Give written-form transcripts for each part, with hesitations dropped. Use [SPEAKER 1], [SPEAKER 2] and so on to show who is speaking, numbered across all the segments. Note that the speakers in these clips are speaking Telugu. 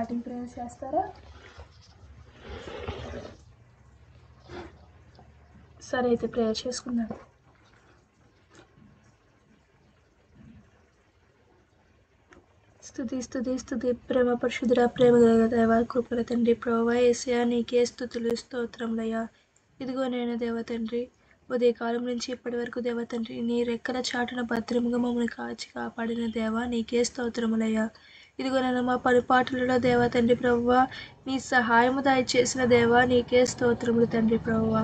[SPEAKER 1] స్టార్టింగ్ ప్రేయర్ చేస్తారా? సరే, అయితే ప్రేయర్ చేసుకుందాం. స్తుతి ప్రేమ పరిశుద్ధుడ, ప్రేమ గల దేవ, కృపల తండ్రి, ప్రభువా యేసయ్యా, నీకే స్తుతులు స్తోత్రములయ్యా. ఇదిగో నేను దేవ తండ్రి, ఉదయకాలం నుంచి ఇప్పటి వరకు దేవ తండ్రి, నీ రెక్కల చాటున భద్రముగా మమ్మల్ని కాచి కాపాడిన దేవ, నీకే స్తోత్రములయ్యా. ఇదిగో నేను మా పరిపాటులలో దేవ తండ్రి ప్రభువా, నీ సహాయము దయచేసిన దేవ, నీకే స్తోత్రములు తండ్రి ప్రభువా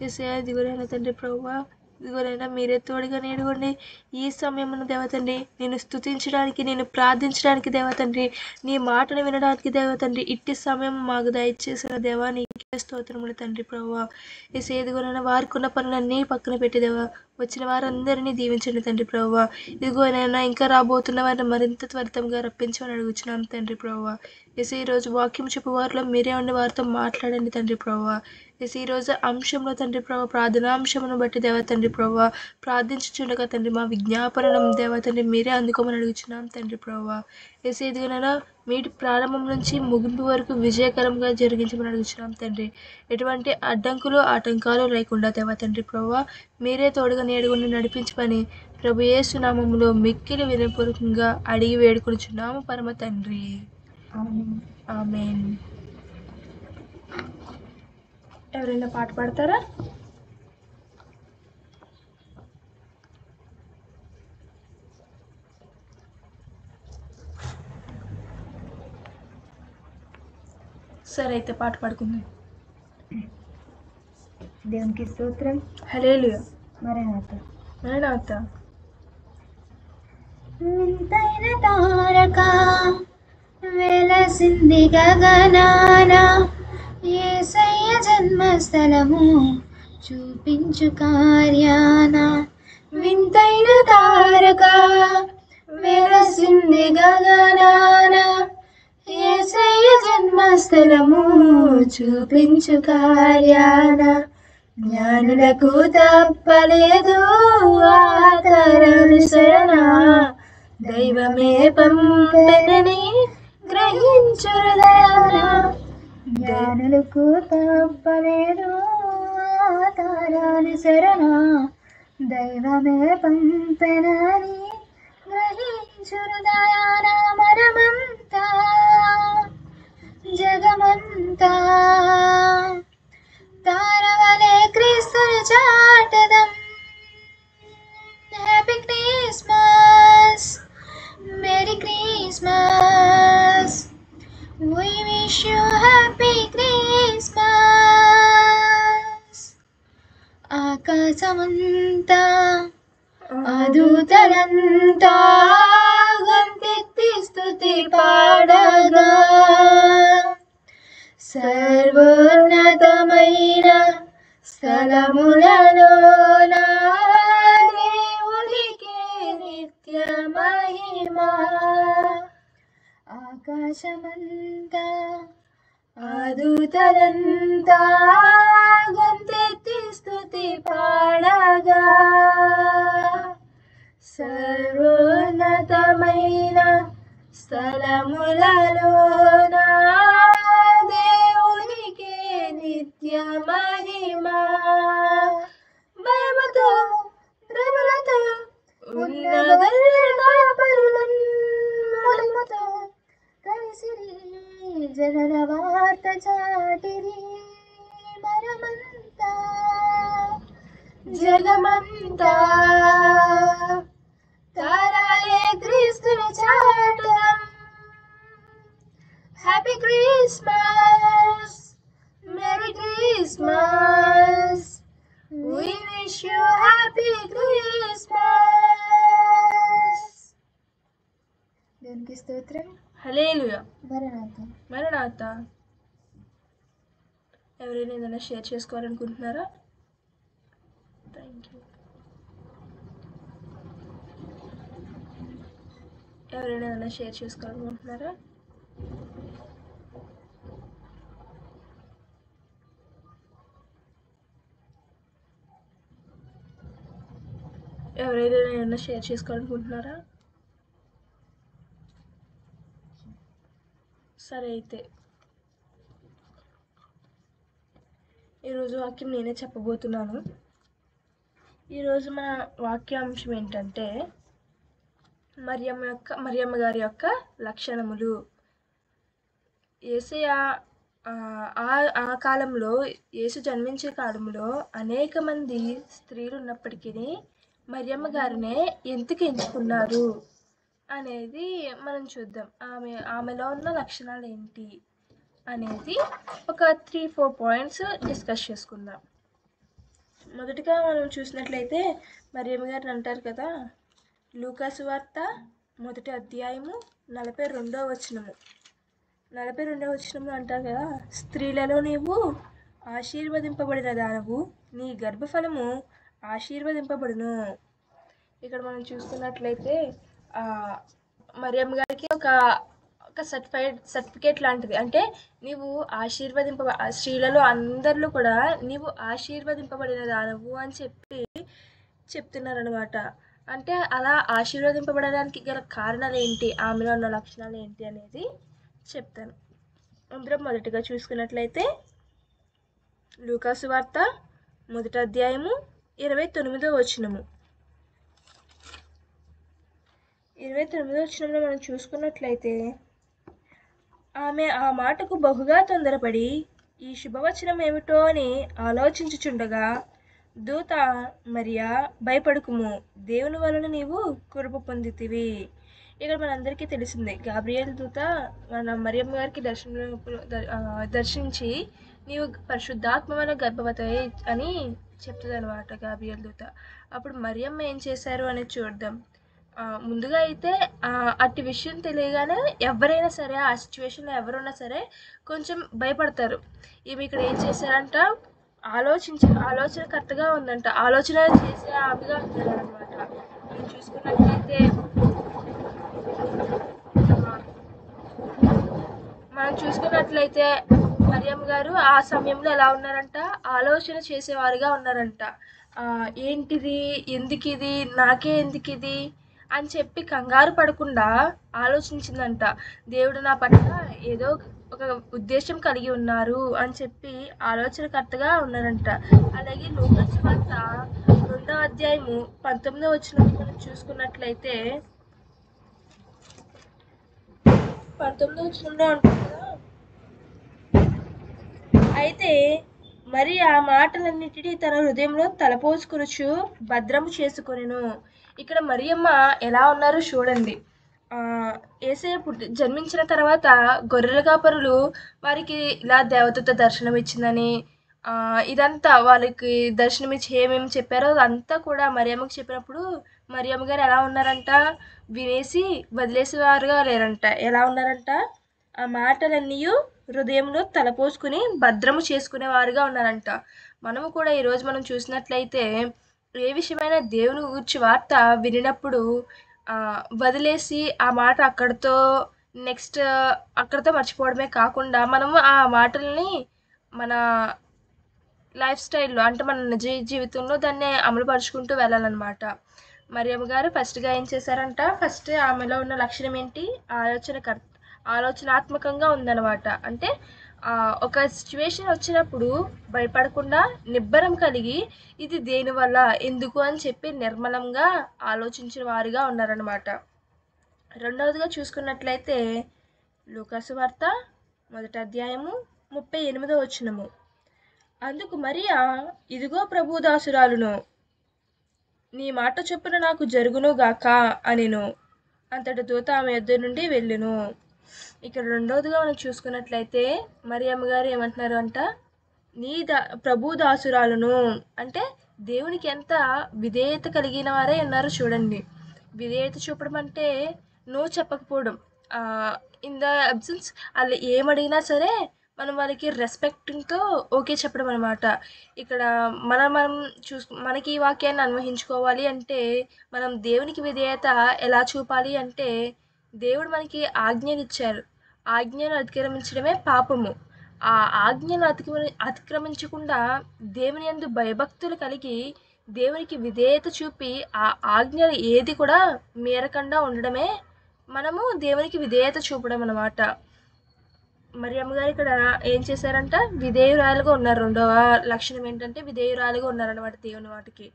[SPEAKER 1] యేసయ్యా. ఇదిగో నేను తండ్రి ప్రభువా, ఇదిగోనైనా మీరే తోడుగా నేడుకోండి. ఈ సమయమున దేవతండ్రి, నేను స్తుతించడానికి, నేను ప్రార్థించడానికి దేవతండ్రి, నీ మాటను వినడానికి దేవతండ్రి, ఇట్టి సమయం మాకు దయచేసిన దేవా, నీకే స్తోత్రములు తండ్రి ప్రభువా యేసయ్యా. ఇదిగోనైనా వారికి ఉన్న పనులన్నీ పక్కన పెట్టి దేవా, వచ్చిన వారందరినీ దీవించండి తండ్రి ప్రభువా. ఇదిగోనైనా ఇంకా రాబోతున్న వారిని మరింత త్వరితంగా రప్పించమని అడుగుచున్నాం తండ్రి ప్రభువా యేసయ్యా. ఈరోజు వాక్యం చెప్పు వారిలో మీరే ఉండి వారితో మాట్లాడండి తండ్రి ప్రభువా యేసయ్యా. ఈరోజు అంశంలో తండ్రి ప్రభావ, ప్రార్థనాంశమును బట్టి దేవ తండ్రి ప్రభావ, ప్రార్థించుచుండగా తండ్రి మా విజ్ఞాపనను దేవ తండ్రి మీరే అందుకోమని అడుగుచున్నాం తండ్రి ప్రభావ యేసయ్యా. ఇదిగోనైనా మీటి ప్రారంభం నుంచి ముగింపు వరకు విజయకరంగా జరిగించమని అడుగుచున్నాం తండ్రి. ఎటువంటి అడ్డంకులు ఆటంకాలు లేకుండా దేవ తండ్రి ప్రభువా, మీరే తోడుగా నేడుగుండి నడిపించమని ప్రభు యేసు నామములో మిక్కిలి వినపూర్వకంగా అడిగి వేడుకొనుచున్నాము పరమ తండ్రి, ఆమేన్. ఎవరైనా పాట పాడతారా? సరే, అయితే పాట పాడుకుందాం.
[SPEAKER 2] దేవునికి స్తోత్రం.
[SPEAKER 1] హల్లెలూయా.
[SPEAKER 2] మరణాత.
[SPEAKER 1] మరణాత.
[SPEAKER 2] వింతైన తారక వెలసింది గగనాన, యేసయ్య జన్మస్థలము చూపించు కార్యాన. వింతైన తారక వెలసింది గగనాన, యేసయ్య జన్మస్థలము చూపించు కార్యాన. జ్ఞానులకు తప్పలేదు ఆతరనుసరణ, దైవమే పంపెనని గ్రహించు హృదయాన. జ్ఞానులకు తప్పలేదు ఆతరనుసరణ, దైవమే పంపెనని గ్రహించు హృదయాన. మనమంతా జగమంతా తారవలే క్రీస్తును చాటదం. Happy Christmas, merry Christmas, we wish you happy Christmas. ఆకాశమంతా అదూతలంతా గంతెత్తి స్తుతి పాడగా, సర్వోన్నతమైన స్థలములలోన దేవునికే నిత్య మహిమా. ఆకాశమంతా అదూతలంతా గంతెత్తి స్తుతి పాడగా, సర్వోన్నతమైన స్థలములలోన దేవునికే నిత్య మహిమా. భయముతో శ్రమలతో ఉన్న గొర్రెలతో కలిసిరి జనన వార్త చాటిరి. మరమంతా జగమంతా తారాలే క్రీస్తుని చాటం. Happy Christmas, merry Christmas, we wish you happy Christmas. దేవునికి స్తోత్రం.
[SPEAKER 1] హల్లెలూయా.
[SPEAKER 2] మరణాత.
[SPEAKER 1] మరణాత. ఎవరైనా ఏదైనా షేర్ చేసుకోవాలనుకుంటున్నారా? Thank you. ఎవరైనా ఏదైనా షేర్ చేసుకోవాలనుకుంటున్నారా? ఎవరైనా ఏదైనా షేర్ చేసుకోవాలనుకుంటున్నారా? సరే అయితే ఈరోజు వాక్యం నేనే చెప్పబోతున్నాను. ఈరోజు మన వాక్యాంశం ఏంటంటే మరియమ్మ గారి యొక్క లక్షణములు. యేసయ్య ఆ కాలంలో, యేసు జన్మించే కాలంలో అనేక మంది స్త్రీలు ఉన్నప్పటికీ మరియమ్మ గారినే ఎందుకు ఎంచుకున్నారు అనేది మనం చూద్దాం. ఆమెలో ఉన్న లక్షణాలు ఏంటి అనేది ఒక 3-4 పాయింట్స్ డిస్కస్ చేసుకుందాం. మొదటిగా మనం చూసినట్లయితే మరియమ్మ గారిని అంటారు కదా, లూకా సువార్త 1వ అధ్యాయము 42వ వచనము. 42వ వచనంలో అంటారు కదా, స్త్రీలలో నీవు ఆశీర్వదింపబడిన దానవు, నీ గర్భఫలము ఆశీర్వదింపబడును. ఇక్కడ మనం చూసుకున్నట్లయితే మరియమ్మ గారికి ఒక సర్టిఫికేట్ లాంటిది. అంటే నీవు స్త్రీలలో అందరిలో కూడా నీవు ఆశీర్వదింపబడిన దానవు అని చెప్తున్నారనమాట. అంటే అలా ఆశీర్వదింపబడడానికి గల కారణాలు ఏంటి, ఆమెలో ఉన్న లక్షణాలు ఏంటి అనేది చెప్తాను. అందులో మొదటిగా చూసుకున్నట్లయితే లూకా సువార్త 1వ అధ్యాయము 29వ వచనము. 29వ వచనంలో మనం చూసుకున్నట్లయితే, ఆమె ఆ మాటకు బహుగా తొందరపడి ఈ శుభవచనం ఏమిటో అని ఆలోచించుచుండగా దూత, మరియా భయపడుకుము, దేవుని వలన నీవు కృప పొందితివి. ఇక్కడ మనందరికీ తెలిసిందే, గాబ్రియేల్ దూత మన మరియమ్మ గారికి దర్శించి నీవు పరిశుద్ధాత్మ వల్ల గర్భవతి అని చెప్తుంది అనమాట గాబ్రియేల్ దూత. అప్పుడు మరియమ్మ ఏం చేశారు అనేది చూద్దాం. ముందుగా అయితే అట్టి విషయం తెలియగానే ఎవరైనా సరే, ఆ సిచ్యువేషన్లో ఎవరున్నా సరే కొంచెం భయపడతారు. ఈమె ఇక్కడ ఏం చేశారంట, ఆలోచన కరెక్ట్గా ఉందంట, ఆలోచన చేసే ఆమెగా ఉందన్నమాట. మనం చూసుకున్నట్లయితే మరియమ్మ గారు ఆ సమయంలో ఎలా ఉన్నారంట, ఆలోచన చేసేవారుగా ఉన్నారంట. ఏంటిది, ఎందుకు ఇది, నాకే ఎందుకు ఇది అని చెప్పి కంగారు పడకుండా ఆలోచించిందంట. దేవుడు నా పట్ల ఏదో ఒక ఉద్దేశం కలిగి ఉన్నారు అని చెప్పి ఆలోచనకర్తగా ఉన్నారంట. అలాగే లూకా సువార్త 2వ అధ్యాయము 19వ వచనం మనం చూసుకున్నట్లయితే 19వ వచనంలో ఉంటుంది కదా, అయితే మరి ఆ మాటలన్నిటినీ తన హృదయంలో తలపోసుకొనుచు భద్రము చేసుకొనెను. ఇక్కడ మరియమ్మ ఎలా ఉన్నారో చూడండి. యేసయ్య జన్మించిన తర్వాత గొర్రెల కాపరులు వారికి ఇలా దేవదూత దర్శనం ఇచ్చిందని, ఇదంతా వాళ్ళకి దర్శనమిచ్చి ఏమేమి చెప్పారో అదంతా కూడా మరియమ్మకి చెప్పినప్పుడు మరియమ్మ గారు ఎలా ఉన్నారంట, వినేసి వదిలేసేవారుగా లేరంట. ఎలా ఉన్నారంట, ఆ మాటలన్నీ హృదయంలో తలపోసుకుని భద్రము చేసుకునేవారుగా ఉన్నారంట. మనము కూడా ఈరోజు మనం చూసినట్లయితే ఏ విషయమైన దేవుని గురించి వార్త వినినప్పుడు వదిలేసి ఆ మాట అక్కడితో మర్చిపోవడమే కాకుండా మనము ఆ మాటల్ని మన లైఫ్ స్టైల్లో, అంటే మన నిజ జీవితంలో దాన్ని అమలుపరుచుకుంటూ వెళ్ళాలన్నమాట. మరియమ్మ గారు ఫస్ట్గా ఏం చేశారంట, ఫస్ట్ ఆమెలో ఉన్న లక్షణం ఏంటి, ఆలోచనాత్మకంగా ఉందన్నమాట. అంటే ఒక సిచ్యువేషన్ వచ్చినప్పుడు భయపడకుండా నిబ్బరం కలిగి ఇది దేనివల్ల, ఎందుకు అని చెప్పి నిర్మలంగా ఆలోచించిన వారుగా ఉన్నారన్నమాట. రెండవదిగా చూసుకున్నట్లయితే లూకా సువార్త 1వ అధ్యాయము 38వ వచనము. అందుకు మరియా, ఇదిగో ప్రభు దాసురాలును, నీ మాట చొప్పున నాకు జరుగును గాక అనెను. అంతటి దూత ఆమె యొద్ద నుండి వెళ్ళెను. ఇక్కడ రెండవదిగా మనం చూసుకున్నట్లయితే మరియమ్మ గారు ఏమంటున్నారు అంట, ప్రభు దాసురాలును, అంటే దేవునికి ఎంత విధేయత కలిగిన వారే ఉన్నారు చూడండి. విధేయత చూపడం అంటే నో చెప్పకపోవడం. ఇన్ ద అబ్సెన్స్ వాళ్ళు ఏమడిగినా సరే మనం వాళ్ళకి రెస్పెక్టింగ్తో ఓకే చెప్పడం అనమాట. ఇక్కడ మనకి ఈ వాక్యాన్ని అన్వయించుకోవాలి అంటే మనం దేవునికి విధేయత ఎలా చూపాలి అంటే, దేవుడు మనకి ఆజ్ఞలు ఇచ్చారు, ఆజ్ఞను అతిక్రమించడమే పాపము. ఆ ఆజ్ఞను అతిక్రమించకుండా దేవుని యందు భయభక్తులు కలిగి దేవునికి విధేయత చూపి ఆ ఆజ్ఞలు ఏది కూడా మీరకుండా ఉండడమే మనము దేవునికి విధేయత చూపడం అన్నమాట. మరియమ్మ గారు ఇక్కడ ఏం చేశారంట, విధేయురాలుగా ఉన్నారు. రెండవ లక్షణం ఏంటంటే విధేయురాలుగా ఉన్నారన్నమాట దేవుని వాటికి.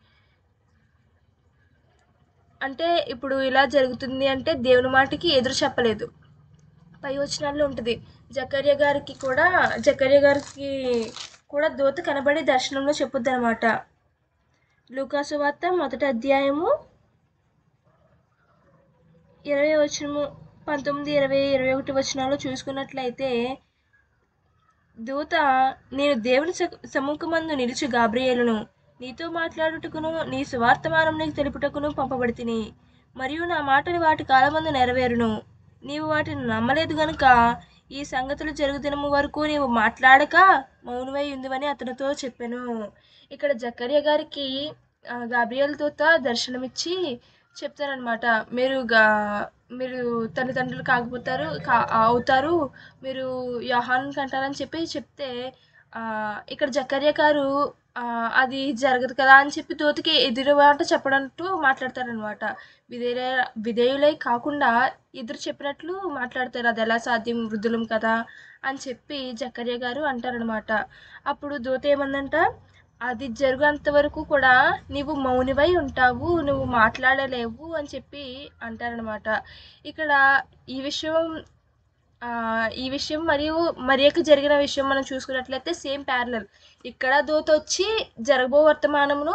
[SPEAKER 1] అంటే ఇప్పుడు ఇలా జరుగుతుంది అంటే దేవుని మాటకి ఎదురు చెప్పలేదు. పై వచనాల్లో ఉంటుంది, జకర్య గారికి కూడా దూత కనబడి దర్శనంలో చెప్పుద్ది అనమాట. లూకాసు వార్త 1వ అధ్యాయము 20 వచనము 19, 20, 21 వచనాల్లో చూసుకున్నట్లయితే, దూత, నేను దేవుని సముఖమందు నిలిచి గాబ్రియేలును, నీతో మాట్లాడుటకును నీ సువార్తమానం నీకు తెలుపుటకును పంపబడి తిని, మరియు నా మాటలు వాటి కాలమందు నెరవేరును. నీవు వాటిని నమ్మలేదు గనుక ఈ సంగతులు జరుగు దినము వరకు నీవు మాట్లాడక మౌనమై ఉందివని అతనితో చెప్పాను. ఇక్కడ జకర్య గారికి గాబ్రియేలు దూత దర్శనమిచ్చి చెప్తారనమాట, మీరు తల్లిదండ్రులు అవుతారు, మీరు యోహాను కంటారని చెప్తే ఇక్కడ జకర్య గారు అది జరగదు కదా అని చెప్పి దూతకి ఎదురుమాట చెప్పడంటూ మాట్లాడతారనమాట. విధేయులై కాకుండా ఎదురు చెప్పినట్లు మాట్లాడతారు, అది ఎలా సాధ్యం, వృద్ధులం కదా అని చెప్పి జకర్య గారు అంటారనమాట. అప్పుడు దూత ఏమందంట, అది జరుగేంత వరకు కూడా నీవు మౌనివై ఉంటావు, నువ్వు మాట్లాడలేవు అని చెప్పి అంటారనమాట. ఇక్కడ ఈ విషయం మరియు మరియకు జరిగిన విషయం మనం చూసుకున్నట్లయితే సేమ్ ప్యారలల్. ఇక్కడ దూత వచ్చి జరగబో వర్తమానమును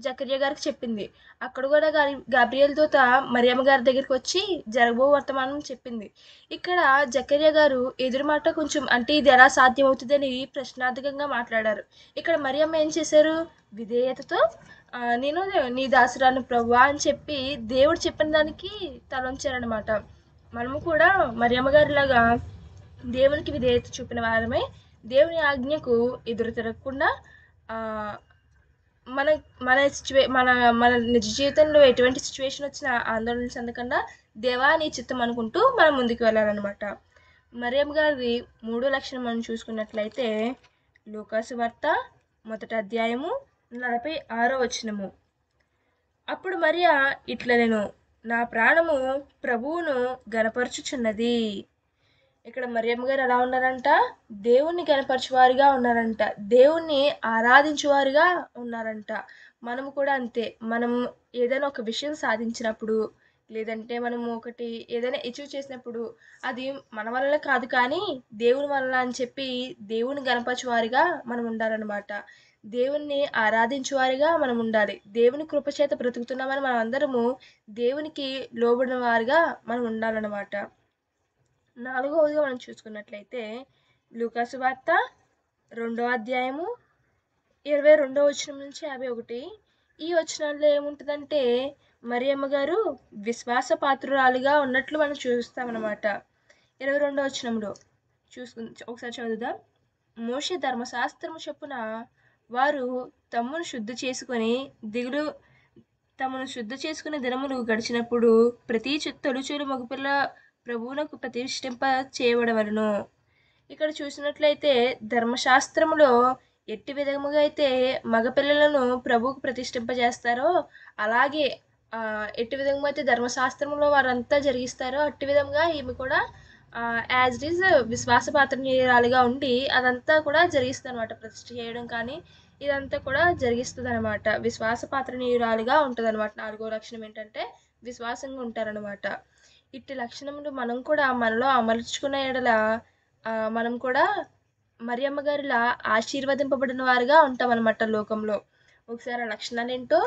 [SPEAKER 1] జకర్య గారికి చెప్పింది, అక్కడ కూడా గాబ్రియేలు దూత మరియమ్మ గారి దగ్గరికి వచ్చి జరగబో వర్తమానం చెప్పింది. ఇక్కడ జకర్య గారు ఎదురు మాట కొంచెం అంటే ఇది ఎలా సాధ్యం అవుతుందని ప్రశ్నార్థకంగా మాట్లాడారు. ఇక్కడ మరియమ్మ ఏం చేశారు, విధేయతతో నేను నీ దాసురాలు ప్రభువా అని చెప్పి దేవుడు చెప్పిన దానికి తలంచారనమాట. మనము కూడా మరియమ్మ గారిలాగా దేవునికి విధేయత చూపిన వారమై దేవుని ఆజ్ఞకు ఎదురు తిరగకుండా మన మన మన మన నిజ జీవితంలో ఎటువంటి సిచ్యువేషన్ వచ్చినా ఆందోళన చెందకుండా దేవా నీ చిత్తం అనుకుంటూ మనం ముందుకు వెళ్ళాలన్నమాట. మరియమ్మ గారి 3వ లక్షణం మనం చూసుకున్నట్లయితే లూకాసు వార్త 1వ అధ్యాయము 46వ వచనము. అప్పుడు మరియా ఇట్లా నేను నా ప్రాణము ప్రభువును గనపరచుచున్నది. ఇక్కడ మరియమ్మ గారు ఎలా ఉన్నారంట, దేవుణ్ణి గనపరచువారిగా ఉన్నారంట, దేవుణ్ణి ఆరాధించువారిగా ఉన్నారంట. మనము కూడా అంతే. మనం ఏదైనా ఒక విషయం సాధించినప్పుడు, లేదంటే మనము ఒకటి ఏదైనా అచీవ్ చేసినప్పుడు అది మన వల్ల కాదు కానీ దేవుని వల్ల అని చెప్పి దేవుని గనపరచువారిగా మనం ఉండాలన్నమాట. దేవుణ్ణి ఆరాధించువారిగా మనం ఉండాలి. దేవుని కృపచేత బ్రతుకుతున్నామని మనం అందరము దేవునికి లోబడిన వారిగా మనం ఉండాలన్నమాట. 4వదిగా మనం చూసుకున్నట్లయితే లూకాసు వార్త 2వ అధ్యాయము 22వ వచనం నుంచి 51. ఈ వచనాల్లో ఏముంటుందంటే మరియమ్మ గారు విశ్వాసపాత్రురాలుగా ఉన్నట్లు మనం చూస్తామన్నమాట. 22వ వచనంలో ఒకసారి చదువుదాం. మోషే ధర్మశాస్త్రము చొప్పున వారు తమను శుద్ధి చేసుకునే దినములు గడిచినప్పుడు ప్రతి తొలిచూలు మగపిల్ల ప్రభువునకు ప్రతిష్ఠింప చేయబడవలను. ఇక్కడ చూసినట్లయితే ధర్మశాస్త్రములో ఎట్టి విధముగా అయితే మగపిల్లలను ప్రభువుకు ప్రతిష్ఠింపజేస్తారో అలాగే ఎట్టి విధంగా అయితే ధర్మశాస్త్రంలో వారంతా జరిగిస్తారో అట్టి విధంగా ఈమె కూడా యాజ్ ఇట్ ఈజ్ విశ్వాసపాత్రరాలుగా ఉండి అదంతా కూడా జరిగిస్తుంది అనమాట. ప్రతిష్ఠ చేయడం కానీ ఇదంతా కూడా జరిగిస్తుంది అనమాట. విశ్వాసపాత్రనీయురాలుగా ఉంటుంది అనమాట. 4వ లక్షణం ఏంటంటే విశ్వాసంగా ఉంటారనమాట. ఇట్టి లక్షణములు మనం కూడా మనలో అమర్చుకున్న ఎడల మనం కూడా మరియమ్మ గారిలా ఆశీర్వదింపబడిన వారుగా ఉంటాం అనమాట లోకంలో. ఒకసారి ఆ లక్షణాలు ఏంటో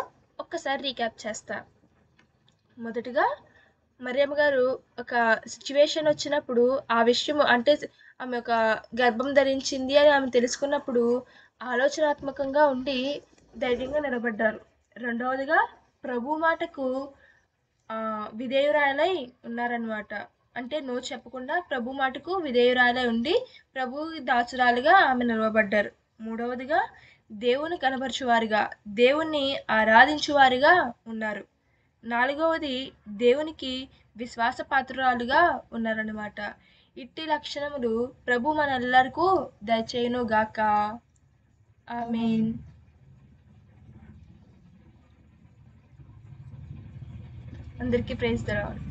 [SPEAKER 1] ఒక్కసారి రీక్యాప్ చేస్తా. మొదటిగా మరియమ్మ గారు ఒక సిచ్యువేషన్ వచ్చినప్పుడు ఆ విషయం అంటే ఆమె ఒక గర్భం ధరించింది అని ఆమె తెలుసుకున్నప్పుడు ఆలోచనాత్మకంగా ఉండి ధైర్యంగా నిలబడ్డారు. రెండవదిగా ప్రభు మాటకు విధేయురాలై ఉన్నారనమాట. అంటే నో చెప్పకుండా ప్రభు మాటకు విధేయురాలై ఉండి ప్రభు దాసురాలుగా ఆమె నిలవబడ్డారు. మూడవదిగా దేవుని కనపరచువారిగా దేవుణ్ణి ఆరాధించువారిగా ఉన్నారు. 4వది దేవునికి విశ్వాసపాత్రురాలుగా ఉన్నారన్నమాట. ఇట్టి లక్షణములు ప్రభు మనెల్లరికూ దయచేయును గాక. ఆమేన్. అందరికీ ప్రైజ్ ది లార్డ్.